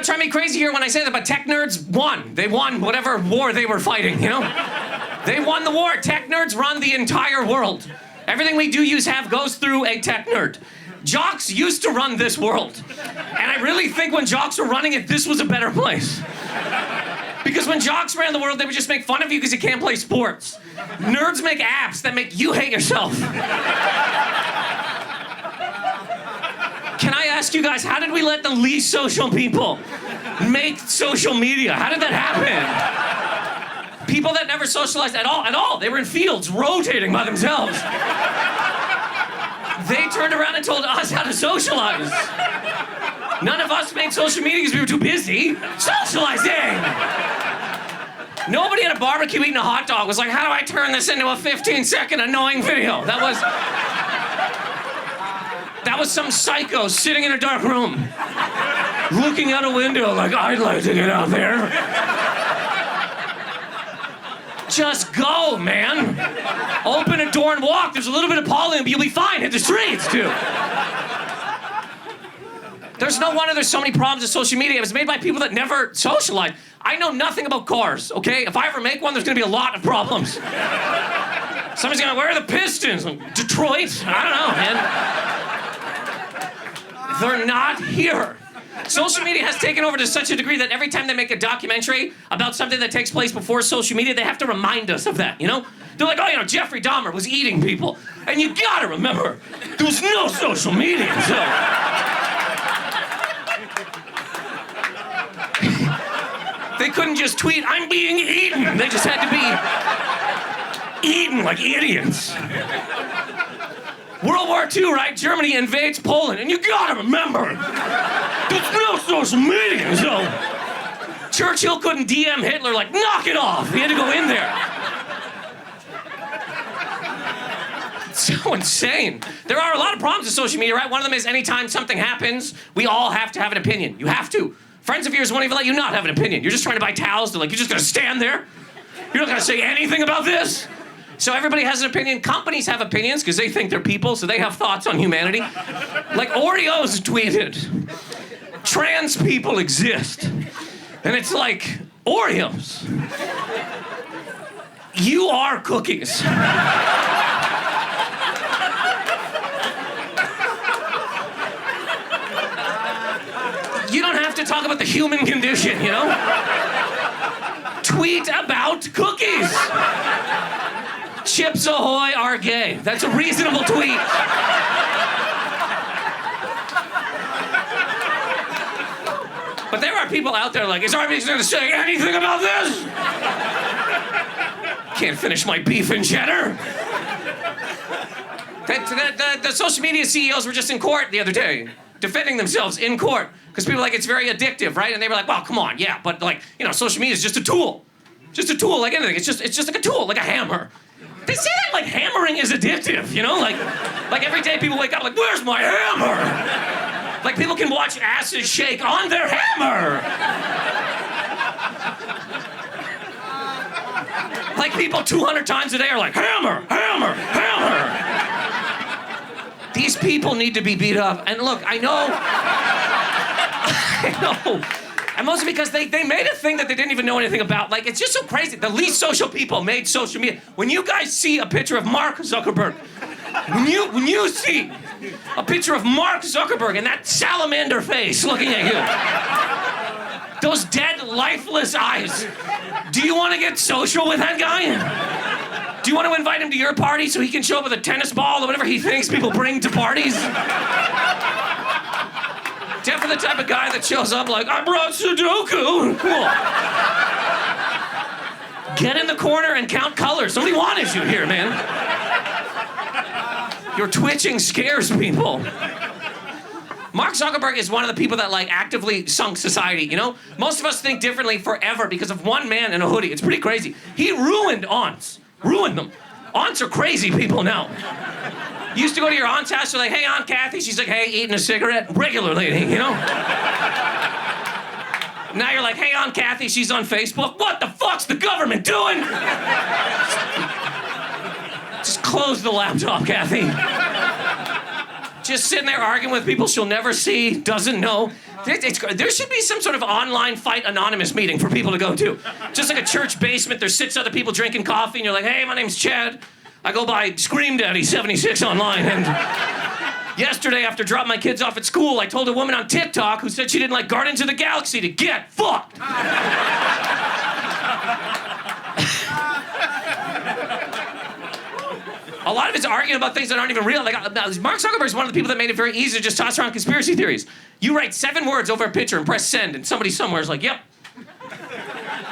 not trying to be crazy here when I say that, but tech nerds won. They won whatever war they were fighting, you know? They won the war. Tech nerds run the entire world. Everything we do use have goes through a tech nerd. Jocks used to run this world. And I really think when jocks were running it, this was a better place. Because when jocks ran the world, they would just make fun of you because you can't play sports. Nerds make apps that make you hate yourself. Can I ask you guys, how did we let the least social people make social media? How did that happen? People that never socialized at all. They were in fields rotating by themselves. They turned around and told us how to socialize. None of us made social media because we were too busy socializing. Nobody at a barbecue eating a hot dog was like, how do I turn this into a 15-second annoying video? That was some psycho sitting in a dark room, looking out a window like, I'd like to get out there. Just go, man. Open a door and walk. There's a little bit of pollen, but you'll be fine. Hit the streets, too. There's no wonder there's so many problems with social media. It was made by people that never socialized. I know nothing about cars, okay? If I ever make one, there's gonna be a lot of problems. Somebody's gonna, where are the Pistons? Detroit? I don't know, man. They're not here. Social media has taken over to such a degree that every time they make a documentary about something that takes place before social media, they have to remind us of that, you know? They're like, oh, you know, Jeffrey Dahmer was eating people. And you gotta remember, there was no social media, so... They couldn't just tweet, I'm being eaten. They just had to be eaten like idiots. World War II, right? Germany invades Poland, and you gotta remember, there's no social media, so Churchill couldn't DM Hitler like, knock it off. He had to go in there. It's so insane. There are a lot of problems with social media, right? One of them is anytime something happens, we all have to have an opinion. You have to. Friends of yours won't even let you not have an opinion. You're just trying to buy towels. They're like, you're just gonna stand there? You're not gonna say anything about this? So everybody has an opinion. Companies have opinions because they think they're people, so they have thoughts on humanity. Like Oreos tweeted, trans people exist. And it's like, Oreos. You are cookies. You don't have to talk about the human condition, you know? Tweet about cookies. Chips Ahoy are gay. That's a reasonable tweet. But there are people out there like, is RB's gonna say anything about this? Can't finish my beef and cheddar. The social media CEOs were just in court the other day, defending themselves in court. Because people are like, it's very addictive, right? And they were like, well, come on, yeah, but like, you know, social media is just a tool. Just a tool, like anything. It's just like a tool, like a hammer. They say that like hammering is addictive, you know? Like every day people wake up like, where's my hammer? Like people can watch asses shake on their hammer. Like people 200 times a day are like, hammer, hammer, hammer. These people need to be beat up. And look, I know. And mostly because they made a thing that they didn't even know anything about. Like, it's just so crazy. The least social people made social media. When you guys see a picture of Mark Zuckerberg, when you see a picture of Mark Zuckerberg and that salamander face looking at you, those dead, lifeless eyes, do you want to get social with that guy? Do you want to invite him to your party so he can show up with a tennis ball or whatever he thinks people bring to parties? Jeff is the type of guy that shows up like, I brought Sudoku. Cool. Get in the corner and count colors. Somebody wanted you here, man. Your twitching scares people. Mark Zuckerberg is one of the people that like actively sunk society, you know? Most of us think differently forever because of one man in a hoodie. It's pretty crazy. He ruined aunts. Ruined them. Aunts are crazy people now. You used to go to your aunt's house, you're like, hey, Aunt Kathy. She's like, hey, eating a cigarette? Regular lady, you know? Now you're like, hey, Aunt Kathy. She's on Facebook. What the fuck's the government doing? Just close the laptop, Kathy. Just sitting there arguing with people she'll never see, doesn't know. There should be some sort of online fight anonymous meeting for people to go to. Just like a church basement, there's 6 other people drinking coffee, and you're like, hey, my name's Chad. I go by Scream Daddy 76 online, and yesterday after dropping my kids off at school, I told a woman on TikTok who said she didn't like Guardians of the Galaxy to get fucked. A lot of it's arguing about things that aren't even real. Like, Mark Zuckerberg is one of the people that made it very easy to just toss around conspiracy theories. You write 7 words over a picture and press send, and somebody somewhere is like, yep.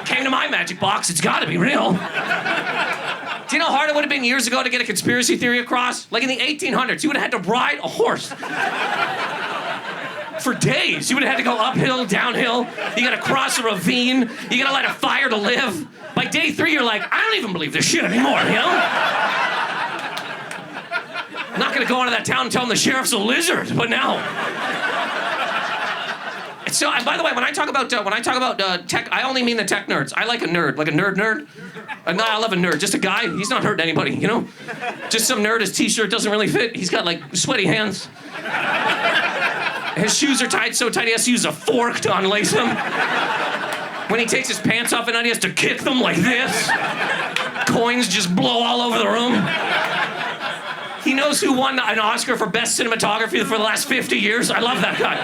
Came to my magic box, it's gotta be real. Do you know how hard it would have been years ago to get a conspiracy theory across? Like in the 1800s, you would have had to ride a horse. For days, you would have had to go uphill, downhill. You gotta cross a ravine. You gotta light a fire to live. By day 3, you're like, I don't even believe this shit anymore, you know? I'm not gonna go into that town and tell them the sheriff's a lizard, but now. So, and by the way, when I talk about tech, I only mean the tech nerds. I like a nerd, like a nerd. No, I love a nerd. Just a guy. He's not hurting anybody, you know. Just some nerd. His T-shirt doesn't really fit. He's got like sweaty hands. His shoes are tied so tight he has to use a fork to unlace them. When he takes his pants off at night, he has to kick them like this. Coins just blow all over the room. He knows who won an Oscar for best cinematography for the last 50 years. I love that guy.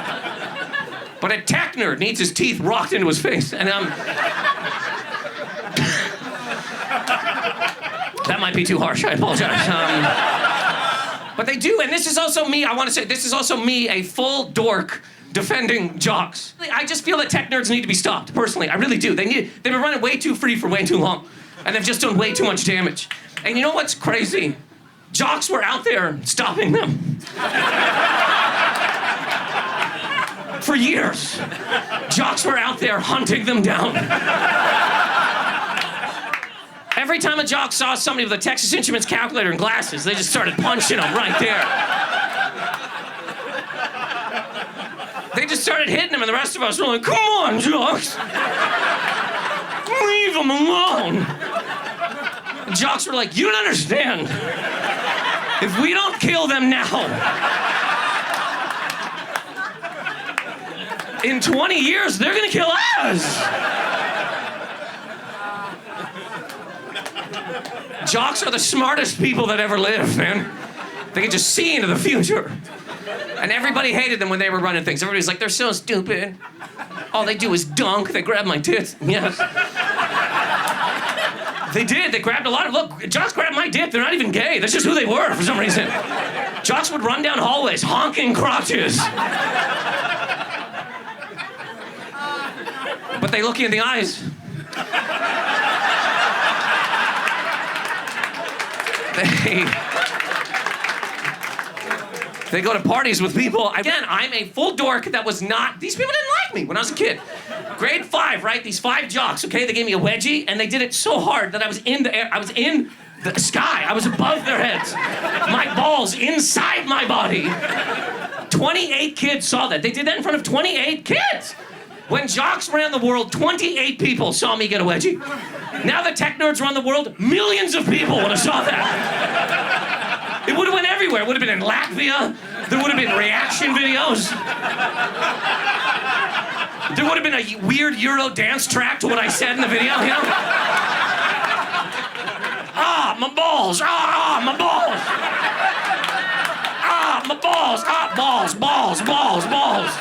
But a tech nerd needs his teeth rocked into his face. And that might be too harsh, I apologize. But they do, and this is also me, I want to say, this is also me, a full dork defending jocks. I just feel that tech nerds need to be stopped, personally, I really do. They've been running way too free for way too long, and they've just done way too much damage. And you know what's crazy? Jocks were out there stopping them. For years, jocks were out there hunting them down. Every time a jock saw somebody with a Texas Instruments calculator and glasses, they just started punching them right there. They just started hitting them, and the rest of us were like, come on, jocks. Leave them alone. And jocks were like, you don't understand. If we don't kill them now, in 20 years, they're gonna kill us. Jocks are the smartest people that ever lived, man. They can just see into the future. And everybody hated them when they were running things. Everybody's like, they're so stupid. All they do is dunk. They grab my tits. Yes. They did. They grabbed a lot of, look, jocks grabbed my dick. They're not even gay. That's just who they were for some reason. Jocks would run down hallways, honking crotches. But they look you in the eyes. They go to parties with people. Again, I'm a full dork that was not, these people didn't like me when I was a kid. Grade 5, right? These 5 jocks, okay? They gave me a wedgie, and they did it so hard that I was in the air. I was in the sky. I was above their heads. My balls inside my body. 28 kids saw that. They did that in front of 28 kids. When jocks ran the world, 28 people saw me get a wedgie. Now that tech nerds run the world, millions of people would have saw that. It would have went everywhere. It would have been in Latvia. There would have been reaction videos. There would have been a weird Euro dance track to what I said in the video, you know? Ah, my balls. Ah, my balls. Ah, my balls. Ah, balls, balls, balls, balls.